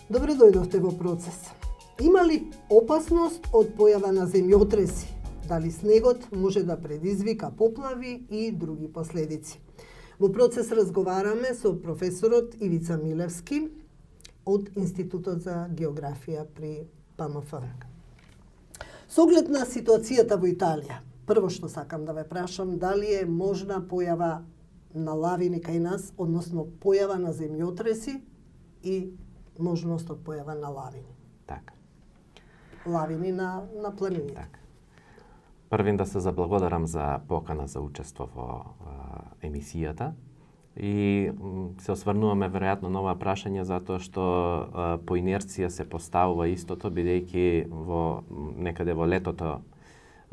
Добре дојдовте во процес. Има ли опасност од појава на земјотреси? Дали снегот може да предизвика поплави и други последици? Во процес разговараме со професорот Ивица Милевски од Институтот за географија при ПМФ. Со оглед на ситуацијата во Италија, прво што сакам да ве прашам, дали е можна појава на лавини кај нас, односно појава на земјотреси и можност од појава на лавини. Така. Лавини на планините. Така. Првин да се заблагодарам за покана за учество во емисијата и се осврнуваме веројатно на ова прашање затоа што по инерција се поставува истото, бидејќи некаде во летото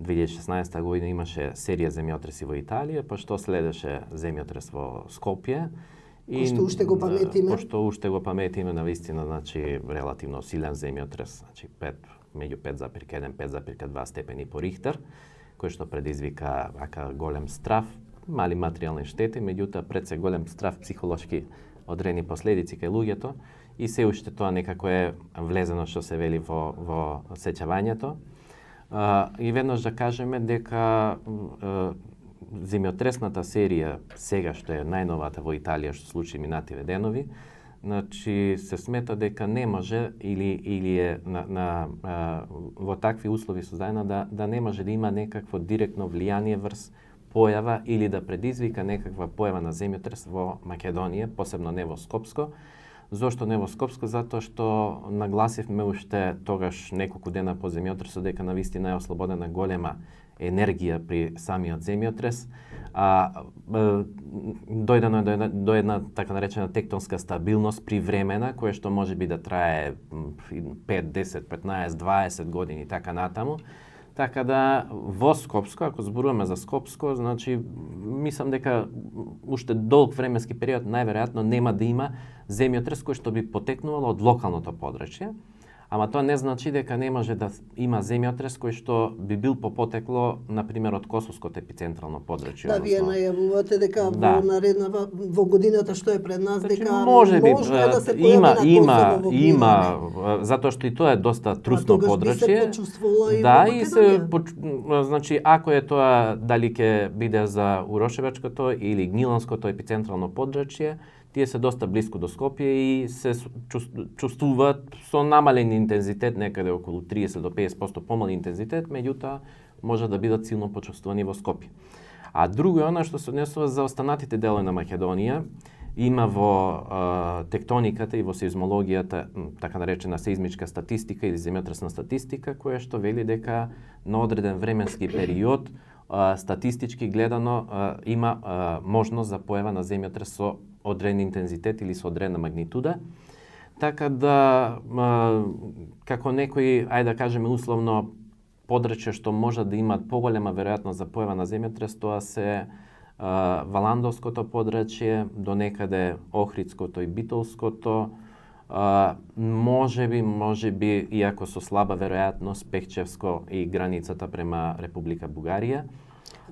2016 година имаше серија земјотреси во Италија, па што следеше земјотрес во Скопје. Пошто уште го паметиме. Пошто уште го паметиме, навистина, значи релативно силен земјотрес, значи меѓу 5,1-5,2 степени по Рихтер, кој што предизвика голем страв, мали материјални штети, меѓутоа пред се голем страв психолошки одредени последици кај луѓето и се уште тоа некако е влезено што се вели во сеќавањето. И веднаш да кажеме дека земјотресната серија сега што е најновата во Италија што случи минативе денови, значи се смета дека не може или е во такви услови создадена да не може да има некакво директно влијание врз појава или да предизвика некаква појава на земјотрес во Македонија, посебно не во Скопско. Зошто не во Скопско? Затоа што нагласивме уште тогаш неколку дена по земјотресот дека навистина е ослободена голема енергија при самиот земјотрес. Дојдено е до една така наречена тектонска стабилност привремена, која што може би да трае 5, 10, 15, 20 години така натаму. Така да во Скопско, ако зборуваме за Скопско, значи мислам дека уште долг временски период најверојатно нема да има земјотрес кој што би потекнувал од локалното подрачје. Ама тоа не значи дека не може да има земјотрес кој што би бил по потекло, например, од Косовското епицентрално подрачје. Да, вие најавувате дека во годината што е пред нас, значи, дека може би да се појави на Косово. Има, затоа што и тоа е доста трусно подрачје. Да, и се значи ако е тоа дали ќе биде за Урошевачкото или Гниланското епицентрално подрачје, тие се доста блиску до Скопје и се чувствуваат со намален интензитет, некаде околу 30 до 50% помал интензитет, меѓутоа може да бидат силно почувствувани во Скопје. А друго е она што се однесува за останатите делови на Македонија. Има во тектониката и во сеизмологијата, така наречена сеизмичка статистика или земјотресна статистика, која што вели дека на одреден временски период статистички гледано има можност за појава на земјотрес со одреден интензитет или со одредена магнитуда. Така да, како некои, ајде да кажеме условно, подрачја што може да имаат поголема веројатност за појава на земјотрес, тоа се Валандовското подрачје, до некаде Охридското и Битолското, може би, иако со слаба веројатност, Пехчевско и границата према Република Бугарија.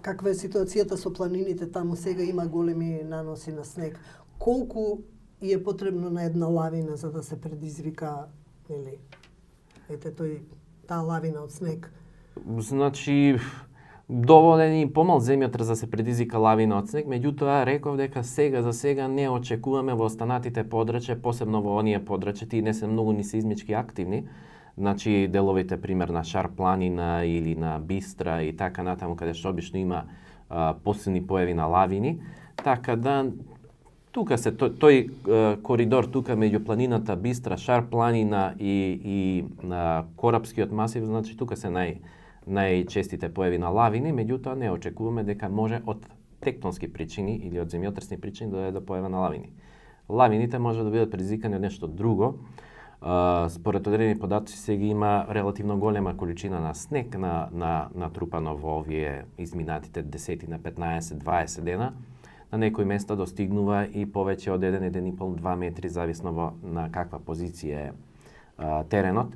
Каква е ситуацијата со планините таму? Сега има големи наноси на снег. Колку е потребно на една лавина за да се предизвика, таа лавина од снег? Значи, доволен и помал земјотрес да се предизвика лавина од снег, меѓутоа реков дека за сега не очекуваме во останатите подрачја, посебно во оние подрачја, тие не се многу ни сеизмички активни, значи деловите пример на Шар планина или на Бистра и така натаму каде што обично има посилни појави на лавини, така да тука се тој коридор тука меѓу планината Бистра, Шар планина и Корапскиот масив, значи тука се најчестите појави на лавини, меѓутоа не очекуваме дека може од тектонски причини или од земјотресни причини да дојде до појава на лавини. Лавините може да бидат предизвикани од нешто друго. Според одредени податоци сега има релативно голема количина на снег натрупано во овие изминатите 10 на 15, 20 дена. На некои места достигнува и повеќе од 1,5-2 метри, зависно на каква позиција е теренот.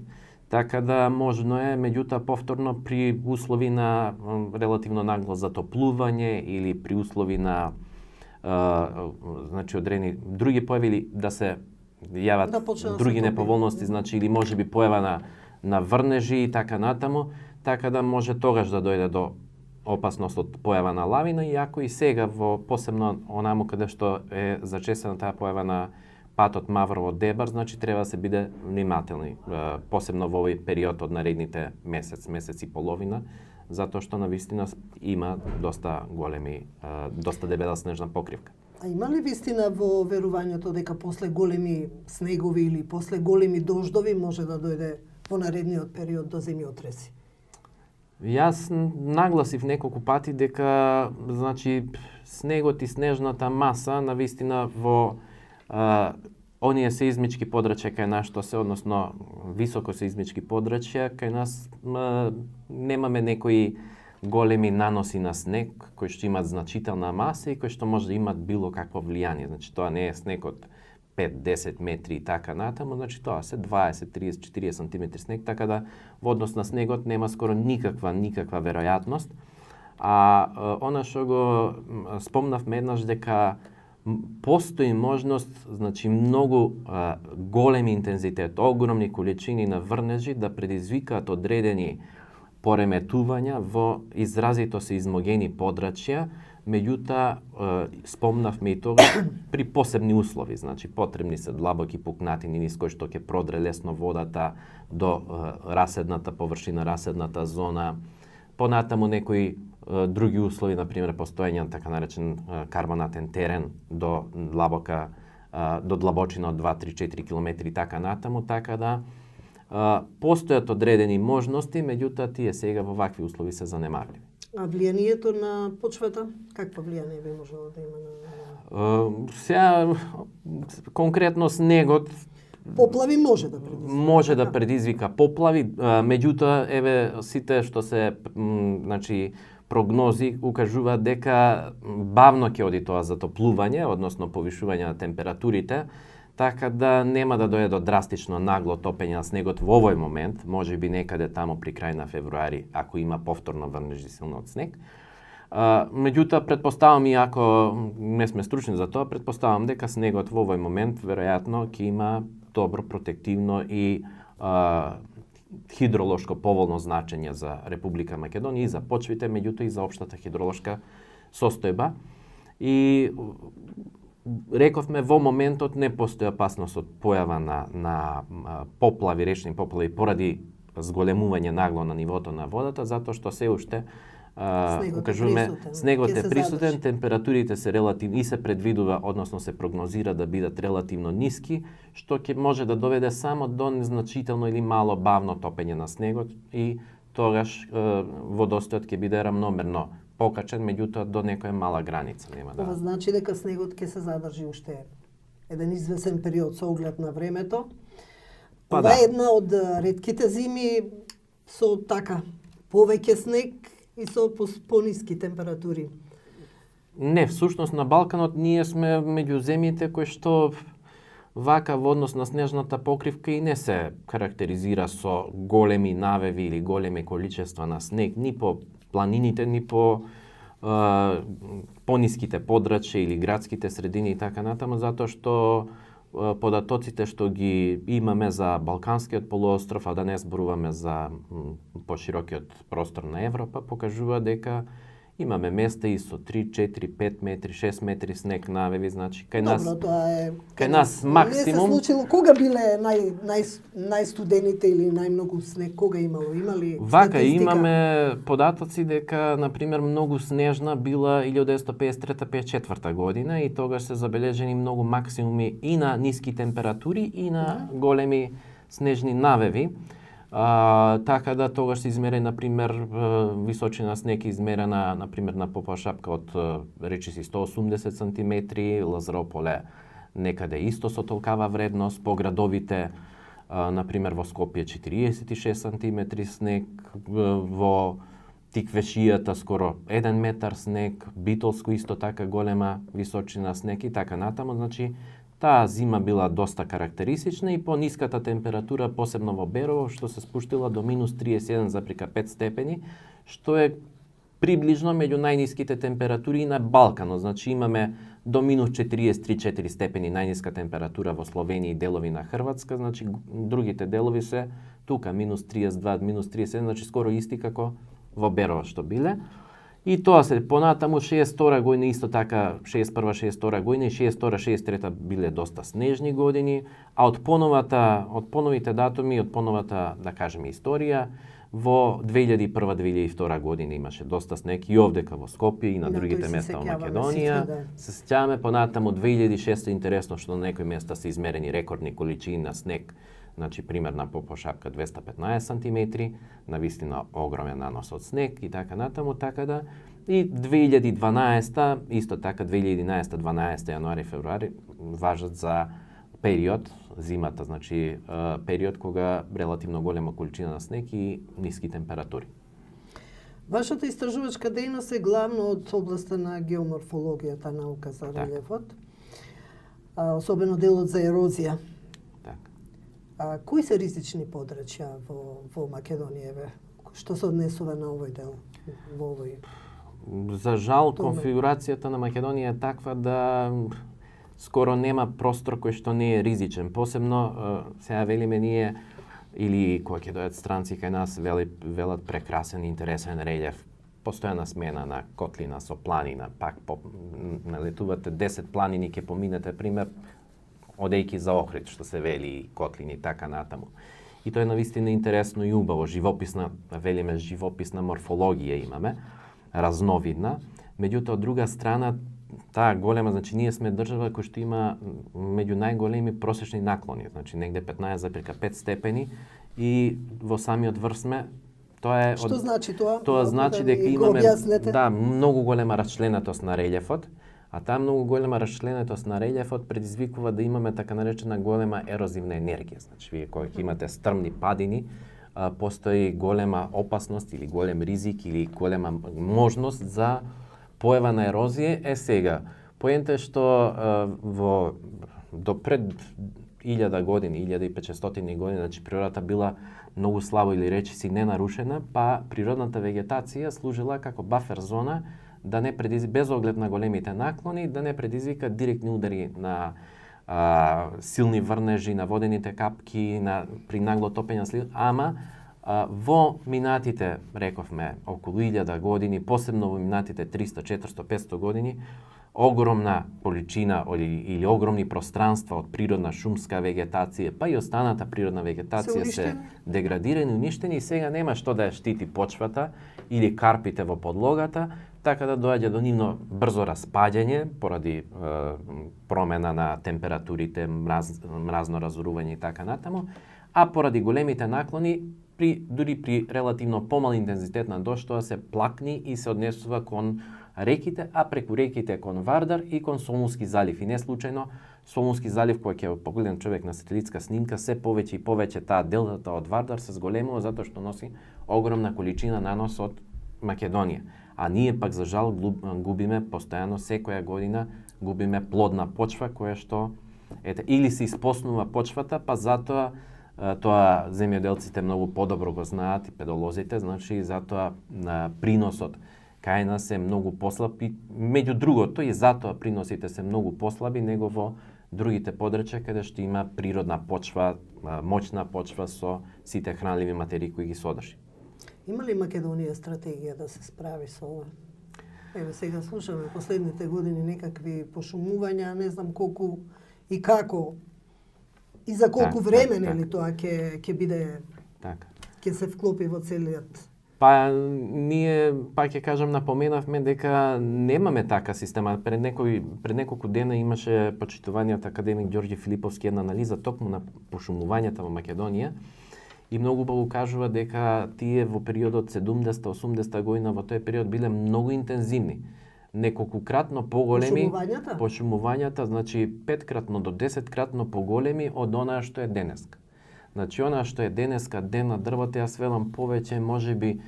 Така да можно е, меѓутоа повторно при услови на релативно нагло затоплување или при услови на значи одредени други појави да се јават Да почне да се други топи. неповолности, значи или можеби појава на врнежи и така натаму, така да може тогаш да дојде до опасност од појава на лавина, иако и сега во посебно онаму каде што е зачесена таа појава на патот Маврово-Дебар, значи треба да се биде внимателни, посебно во овој период од наредните месец и половина, затоа што навистина има доста големи, доста дебела снежна покривка. А има ли вистина во верувањето дека после големи снегови или после големи дождови може да дојде во наредниот период до земјотреси? Јас нагласив неколку пати дека значи снегот и снежната маса навистина во оние сеизмички подрачја кај нас што се, односно високо сеизмички подрачја, кај нас немаме некои големи наноси на снег кои што имаат значителна маса и кои што може да имаат било какво влијание. Значи тоа не е снег од 5-10 метри и така натаму, значи тоа се 20, 30, 40 сантиметри снег, така да во однос на снегот нема скоро никаква веројатност. А она што го спомнавме еднаш дека постои можност, значи многу големи интензитет, огромни количини на врнежи да предизвикаат одредени пореметувања во изразито сеизмогени подрачја, меѓутоа спомнавме и тоа при посебни услови, значи потребни се длабоки пукнатини низ кои што ќе продре лесно водата до раседната површина, раседната зона, понатаму некои други услови, например постоење на така наречен карбонатен терен до длабока, до длабочина од 2-3-4 км и така натаму, така да постојат одредени можности, меѓутоа тие сега во вакви услови се занемарливи. А влијанието на почвата, каква влијание би можело да има на сега конкретно снегот поплави може да предизвика. Може да предизвика поплави, меѓутоа еве сите што се значи прогнози укажуваат дека бавно ќе оди тоа затоплување, односно повишување на температурите, така да нема да дојде до драстично нагло топење на снегот во овој момент, можеби некаде таму при крај на февруари, ако има повторно врнежи силно од снег. Меѓутоа, предпоставам, иако не сме стручни за тоа, предпоставам дека снегот во овој момент веројатно ќе има добро протективно и хидролошко поволно значење за Република Македонија и за почвите, меѓутоа и за општата хидролошка состојба. И рековме, во моментот не постои опасност од појава на поплави, речни поплави поради зголемување нагло на нивото на водата, затоа што се уште снегот е присутен, температурите се релативно и се предвидува, односно се прогнозира да бидат релативно ниски, што ќе може да доведе само до незначително или мало бавно топење на снегот и тогаш водостојот ќе биде рамномерно покачен, меѓутоа до некоја мала граница нема да. Ова значи дека снегот ќе се задржи уште еден извесен период со оглед на времето. Ова е една од ретките зими со така повеќе снег и со пониски температури. Не, всушност на Балканот ние сме меѓу земјите кои што вака во однос на снежната покривка и не се карактеризира со големи навеви или големи количества на снег, ни по планините, ни по пониските подрачја или градските средини и така натаму, затоа што податоците што ги имаме за Балканскиот полуостров, а да не зборуваме за поширокиот простор на Европа, покажува дека имаме места и со 3, 4, 5 метри, 6 метри снег навеви, значи кај нас. Добро, тоа е кај нас максимум. Не се случило, кога биле најстудените или најмногу снег, кога имало? Имали Вака статистика? имаме податоци дека на пример многу снежна била 1953-54 година и тогаш се забележени многу максимуми и на ниски температури и на големи снежни навеви. Така да тогаш се измери, например, височина снег измерена, например, на Попова шапка од речиси 180 сантиметри, Лазарово поле некаде исто со толкава вредност, по градовите, например, во Скопје 46 сантиметри снег, во Тиквешијата скоро 1 метар снег, Битолско исто така голема височина снег и така натаму, значи таа зима била доста карактеристична и по ниската температура, посебно во Берово, што се спуштила до минус 31,5 степени, што е приближно меѓу најниските температури и на Балканот. Значи имаме до минус 43-4 степени најниска температура во Словенија и делови на Хрватска, значи другите делови се тука минус 32, минус 37, значи скоро исти како во Берова што биле. И тоа се понатаму 62 година исто така 61-62 година и 62-63 биле доста снежни години, а од поновите датуми, од поновата да кажеме историја, во 2001-2002 година имаше доста снег и овдека во Скопје и на другите места во Македонија. Се сеќаваме понатаму 2006 интересно што на некои места се измерени рекордни количини на снег. Значи, примерна попошапка 215 сантиметри, навистина огромен нанос од снег и така натаму, така да и 2012, исто така 2011, 12 јануари, февруари важат за период, зимата, значи период кога релативно голема количина на снег и ниски температури. Вашата истражувачка дејност е главно од областа на геоморфологијата, наука за релефот, особено делот за ерозија. Кои се ризични подрачја во Македонија, што се однесува на овој дел, во овој? За жал, конфигурацијата на Македонија е таква да скоро нема простор кој што не е ризичен. Посебно, сега велиме ние, или кога ќе дојдат странци кај нас, велат прекрасен, интересен релјеф. Постојана смена на котлина со планина, пак налетувате 10 планини, ќе поминете, пример, одејки за Охрид, што се вели, котлини и така натаму. И тоа е навистина интересно и убаво, живописна, велиме живописна морфологија имаме, разновидна. Меѓутоа, од друга страна, таа голема, значи ние сме држава која што има меѓу најголеми просечни наклони, значи негде 15,5 степени и во самиот врв сме. Тоа е Што значи тоа? Тоа значи дека имаме многу голема расчленетост на релјефот, а таа многу голема расчленетост на релјефот предизвикува да имаме така наречена голема ерозивна енергија. Значи вие кога имате стрмни падини, постои голема опасност или голем ризик или голема можност за појава на ерозија. Сега, поента е што до пред 1000 години, 1500 години, значи природата била многу слабо или речиси ненарушена, па природната вегетација служила како бафер зона да не предизвика, без оглед на големите наклони, да не предизвика директни удари на силни врнежи, на водените капки, при нагло топење слив, ама во минатите, рековме, околу 1000 години, посебно во минатите 300, 400, 500 години, огромна количина или огромни пространства од природна шумска вегетација, па и останата природна вегетација се деградирани, уништени и сега нема што да ја штити почвата или карпите во подлогата, така да доаѓа до нивно брзо распаѓање поради промена на температурите, мразно разорување и така натаму, а поради големите наклони, дури при релативно помал интензитет на дожд, тоа се плакни и се однесува кон реките, а преку реките кон Вардар и кон Солунски залив. И не случајно, Солунски залив, кој ќе погледне човек на сателитска снимка, се повеќе и повеќе таа делтата од Вардар се зголемува затоа што носи огромна количина нанос од Македонија. А ние пак за жал губиме постојано секоја година губиме плодна почва која што или се испоснува почвата, па затоа тоа земјоделците многу подобро го знаат и педолозите, значи затоа приносот кај нас е многу послаб и меѓу другото и затоа приносите се многу послаби него во другите подрачја каде што има природна почва, моćна почва со сите хранливи материи кои ги содржи. Има ли Македонија стратегија да се справи со ова? Еве сега слушаме последните години некакви пошумувања, не знам колку и како и за колку време нели тоа ќе биде ќе се вклопи во целиот. Па ние пак ќе кажам напоменавме дека немаме така система. Пред неколку дена имаше почитуваниот академик Ѓорѓе Филиповски една анализа токму на пошумувањата во Македонија. И многу убаво кажува дека тие во периодот 70-80 година во тој период биле многу интензивни. Неколкукратно поголеми пошумувањата, значи 5-кратно до 10-кратно поголеми од онаа што е денеска. Значи онаа што е денеска ден на дрвото, јас велам повеќе можеби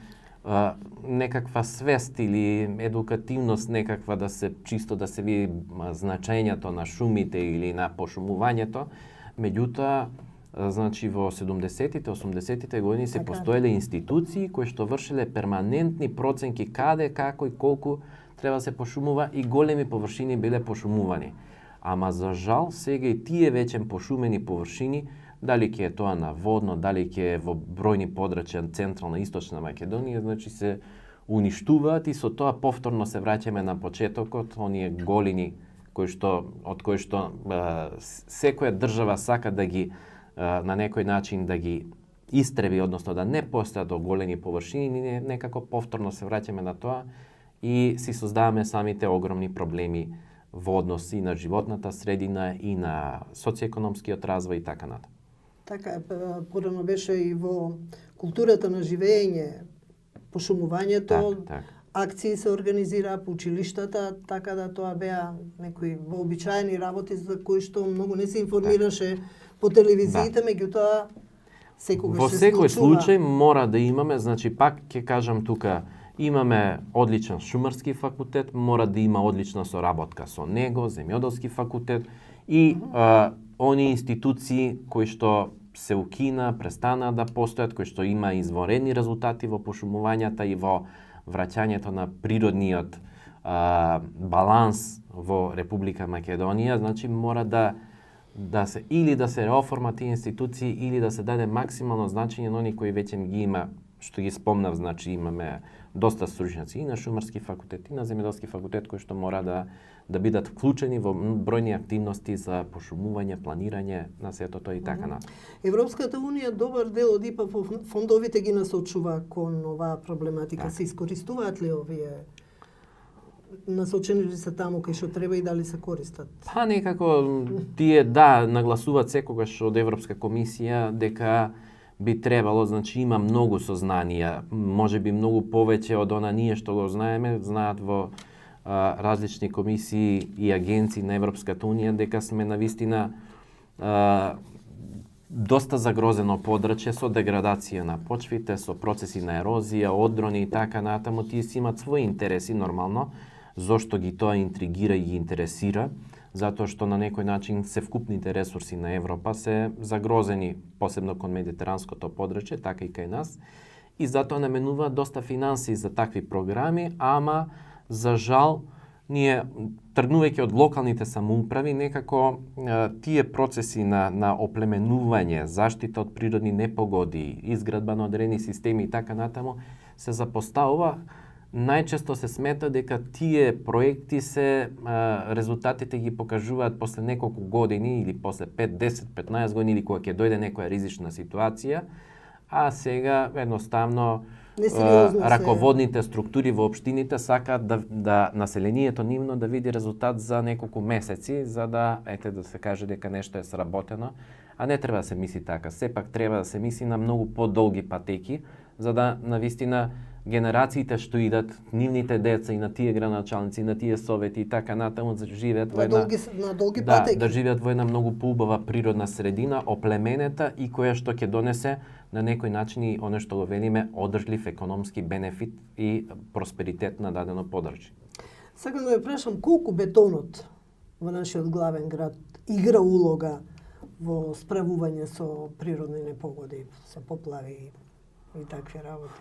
некаква свест или едукативност некаква да се чисто да се види значењето на шумите или на пошумувањето, меѓутоа значи во 70-тите, 80-тите години се постоеле институции кои што вршеле перманентни проценки каде, како и колку треба да се пошумува и големи површини биле пошумувани. Ама за жал сега и тие веќе пошумени површини, дали ќе е тоа на водно, дали ќе е во бројни подрачја централна и источна Македонија, значи се уништуваат и со тоа повторно се враќаме на почетокот, оние голини од кои што секоја држава сака да ги на некој начин да ги истреби, односно да не постојат големи површини, ние некако повторно се враќаме на тоа и си создаваме самите огромни проблеми во односи на животната средина и на социјекономскиот развој и така натаму. Така, порано беше и во културата на живење, пошумувањето, Так. акции се организираа по училиштата, така да тоа беа некои вообичаени работи за кои што многу не се информираше по телевизиите, меѓутоа секогаш Во се секој случува. случај мора да имаме, значи пак ќе кажам тука, имаме одличен шумарски факултет, мора да има одлична соработка со него, земјоделски факултет и они институции кои што се укина, престана да постојат, кои што има извонредни резултати во пошумувањата и во враќањето на природниот баланс во Република Македонија, значи мора да се или да се реоформат тие институции или да се даде максимално значење на они кои веќе ги има, што ги спомнав, значи имаме доста стручњаци и на шумарски факултет и на земјоделски факултет кои што мора да бидат вклучени во бројни активности за пошумување, планирање на сето тоа и така натаму. Европската унија добар дел од ИПА фондовите ги насочува кон оваа проблематика. Так. Се искористуваат ли овие? Насочени ли се таму кај што треба и дали се користат? Па некако тие нагласуваат секогаш од Европска комисија дека би требало, значи има многу сознанија, можеби многу повеќе од она ние што го знаеме, знаат во различни комисии и агенции на Европската унија дека сме навистина доста загрозено подрачје со деградација на почвите, со процеси на ерозија, одрони и така натаму. Тие си имат своји интереси нормално, зошто ги тоа интригира и ги интересира, затоа што на некој начин се вкупните ресурси на Европа се загрозени, посебно кон медитеранското подрачје, така и кај нас, и затоа наменуваат доста финанси за такви програми, ама за жал ние тргнувајќи од локалните самоуправи, некако тие процеси на оплеменување, заштита од природни непогоди, изградба на одредени системи и така натаму се запоставува. Најчесто се смета дека тие проекти се резултатите ги покажуваат после неколку години или после 5, 10, 15 години или кога ќе дојде некоја ризична ситуација, а сега едноставно раководните структури во општините сакаат да населението нивно да види резултат за неколку месеци, за да да се каже дека нешто е сработено, а не треба да се мисли така. Сепак треба да се мисли на многу подолги патеки, за да навистина генерациите што идат, нивните деца и на тие градоначалници, на тие совети и така натаму да живеат во една да живеат во една многу поубава природна средина, оплеменета и која што ќе донесе на некој начин и оно што го велиме одржлив економски бенефит и просперитет на дадено подрачје. Сакам да ја прашам колку бетонот во нашиот главен град игра улога во справување со природни непогоди, со поплави и такви работи.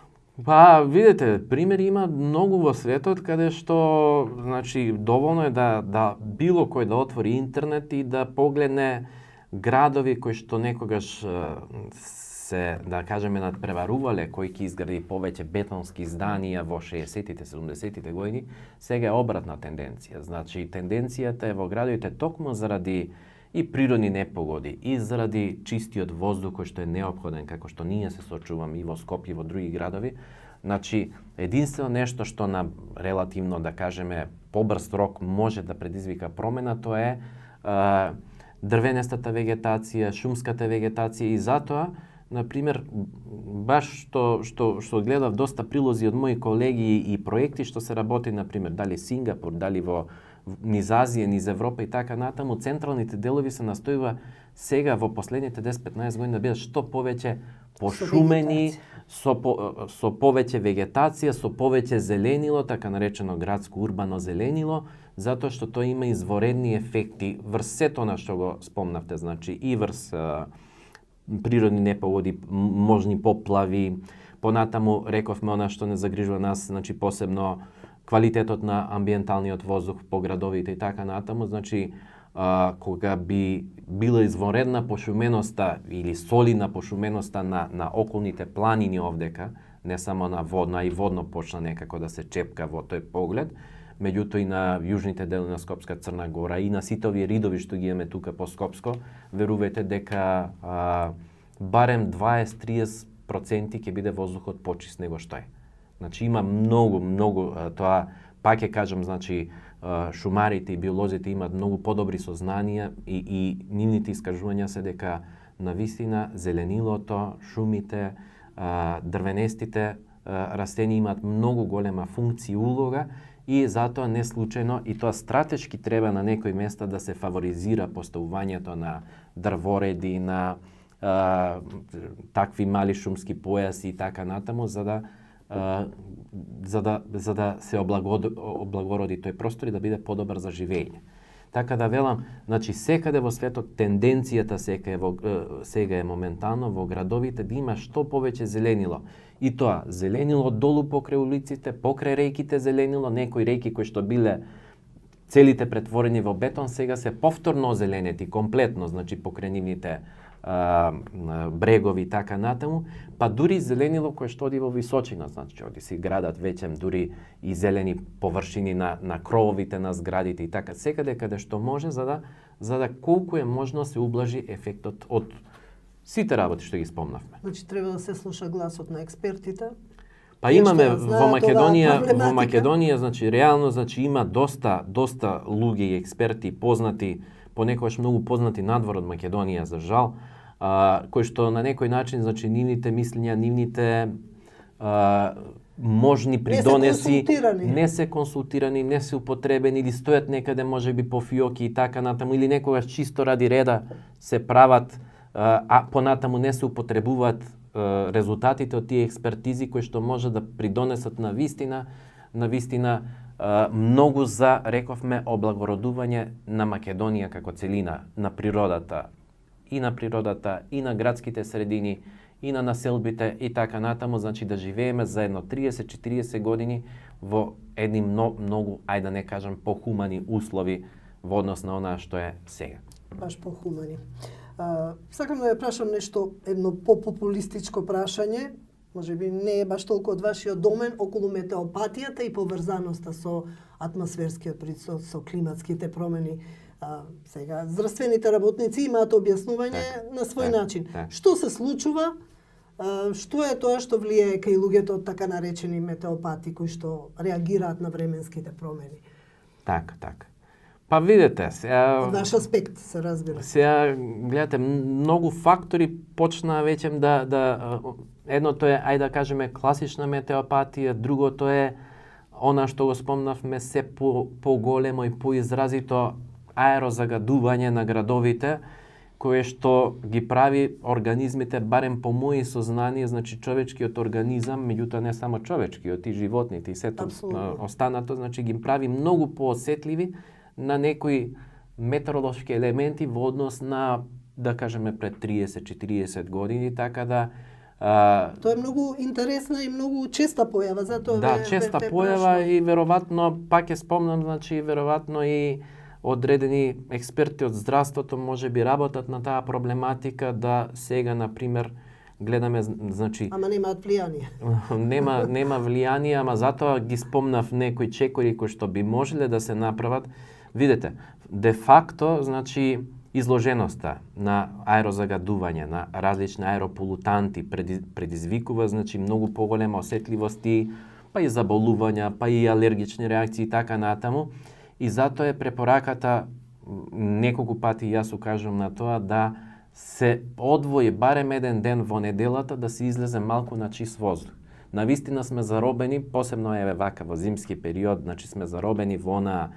Па, видете, примери има многу во светот каде што, значи, доволно е да било кој да отвори интернет и да погледне градови кои што некогаш се, да кажеме, надпреварувале, кои ќе изгради повеќе бетонски зданија во 60-тите, 70-тите години, сега е обратна тенденција. Значи, тенденцијата е во градовите токму заради и природни непогоди, и заради чистиот воздух кој што е неопходен, како што ние се сочуваме и во Скопје и во други градови. Значи, единствено нешто што на релативно, да кажеме, побрз рок може да предизвика промена, тоа е дрвенестата вегетација, шумската вегетација и затоа, например, баш што гледав доста прилози од мои колеги и проекти што се работи, например, дали Сингапур, дали во низ Азија, низ Европа и така натаму, централните делови се настојува сега во последните 10-15 години да бидат што повеќе пошумени, со повеќе вегетација, со повеќе зеленило, така наречено градско урбано зеленило, затоа што тоа има изворедни ефекти врз сето на што го спомнавте, значи и врз природни непогоди, можни поплави, понатаму рековме она што не загрижува нас, значи посебно квалитетот на амбиенталниот воздух по градовите и така натаму, значи кога би била извонредна пошуменоста или солидна пошуменоста на околните планини овдека, не само на водна, и водно почна некако да се чепка во тој поглед, меѓутоа и на јужните дели на Скопска Црна Гора и на сите овие ридови што ги имаме тука по Скопско, верувајте дека барем 20-30% ќе биде воздухот почист него што е. Значи има многу тоа пак ќе кажам, значи шумарите и биолозите имаат многу подобри сознанија и нивните искажувања се дека навистина зеленилото, шумите, дрвенестите растенија имаат многу голема функција и улога и затоа не случајно и тоа стратешки треба на некои места да се фаворизира поставувањето на дрвореди, на такви мали шумски појаси и така натаму за да се облагороди тој простор и да биде подобар за живење. Така да велам, значи секаде во светот тенденцијата сега е моментално во градовите да има што повеќе зеленило. И тоа, зеленило долу покрај улиците, покрај реките зеленило, некои реки кои што биле целите претворени во бетон, сега се повторно озеленети комплетно, значи покрај нивните брегови и така натаму, па дури зеленило кое што оди во височина, значи оди си градат веќе дури и зелени површини на крововите на зградите и така секаде каде што може за да колку е можно се ублажи ефектот од сите работи што ги спомнавме. Значи треба да се слуша гласот на експертите. Па имаме во Македонија, значи реално значи има доста луѓе и експерти познати, понекогаш многу познати надвор од Македонија за жал, кои што на некој начин значи нивните мислења, нивните можни придонеси не се консултирани, не се употребени или стојат некаде можеби по фиоки и така натаму или некогаш чисто ради реда се прават, а понатаму не се употребуваат резултатите од тие експертизи кои што може да придонесат на вистина многу за, рековме, облагородување на Македонија како целина, на природата и на градските средини, и на населбите и така натаму, значи да живееме заедно 30-40 години во едни многу, ајде да не кажам, похумани услови во однос на онаа што е сега. Баш похумани. Сакам да ја прашам нешто, едно популистичко прашање, може би не е баш толку од вашиот домен, околу метеопатијата и поврзаноста со атмосферскиот притисок, со климатските промени. Сега, здравствените работници имаат објаснување на свој начин. Што се случува? Што е тоа што влијае кај луѓето од така наречени метеопати кои што реагираат на временските промени? Така. Па видете, сега... Од ваш аспект, се разбира. Сега, гледате, многу фактори почнаа веќе едното е, ајде да кажеме, класична метеопатија, другото е она што го спомнавме, се поголемо и поизразито аерозагадување на градовите, кое што ги прави организмите, барем по мои сознание, значи човечкиот организам, меѓутоа не само човечкиот, и животните, и сето останато, значи ги прави многу поосетливи на некои метеоролошки елементи во однос на, да кажеме, пред 30-40 години, така да тоа е многу интересна и многу честа појава, затоа да, честа појава и веројатно пак ќе спомнам, значи веројатно и одредени експерти од здравството можеби работат на таа проблематика да сега на пример гледаме, значи ама немаат влијание. нема влијание, ама затоа ги спомнав некои чекори кои што би можеле да се направат. Видете, де факто, значи изложеноста на аерозагадување, на различни аерополутанти предизвикува значи многу поголема осетливост и па и заболувања, па и алергични реакции и така натаму. И затоа е препораката неколку пати јас укажувам на тоа да се одвои барем еден ден во неделата да се излезе малку на чист воздух. Навистина сме заробени, посебно еве вака во зимски период, значи сме заробени во онаа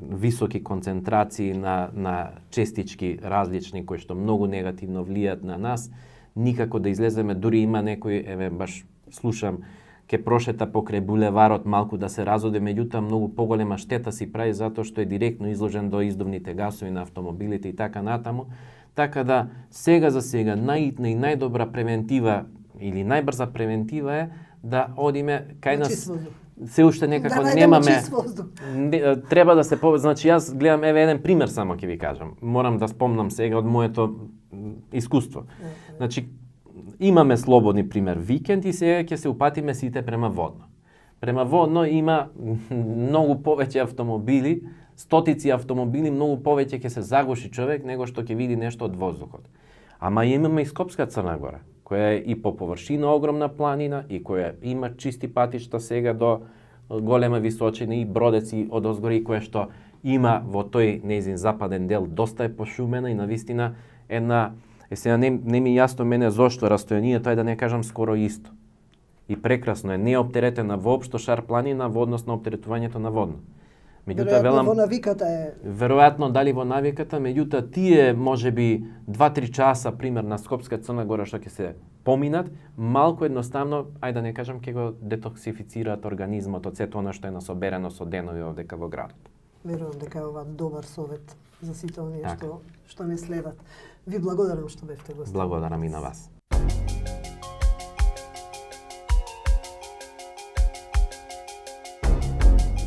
високи концентрации на честички различни кои што многу негативно влијаат на нас. Никако да излеземе, дури има некои, еве баш слушам, ке прошета покрај булеварот малку да се разоде, меѓутоа многу поголема штета си прави затоа што е директно изложен до издувните гасови на автомобилите и така натаму. Така да сега за сега најитна и најдобра превентива или најбрза превентива е да одиме кај нас се уште некако Да најдеме немаме. чист воздух. Треба да се значи јас гледам еве еден пример само ќе ви кажам. Морам да спомнам сега од моето искуство. Значи имаме слободни пример викенд и сега ќе се упатиме сите према Водно. Према Водно има многу повеќе автомобили, стотици автомобили, многу повеќе ќе се заглуши човек него што ќе види нешто од воздухот. Ама имаме и Скопска Црна Гора, која е и по површина огромна планина и која има чисти патишта сега до голема височина и Бродеци од озгори која што има во тој нејзин западен дел доста е пошумена и навистина една сега не ми јасно мене зошто растојанието е да не кажам скоро исто. И прекрасно е, не е оптеретена воопшто Шар планина во однос на оптеретувањето на Водно. Меѓутоа велам во навиката е веројатно дали во навиката, меѓутоа тие можеби 2-3 часа пример на Скопска Црна Гора што ќе се поминат, малку едноставно, ајде да не кажам, ќе го детоксифицираат организмот од сето она што е насоберено со денови овдека во градот. Верувам дека е ова добар совет за сите оние Така. што не следат. Ви благодарам што бевте гостин. Благодарам и на вас.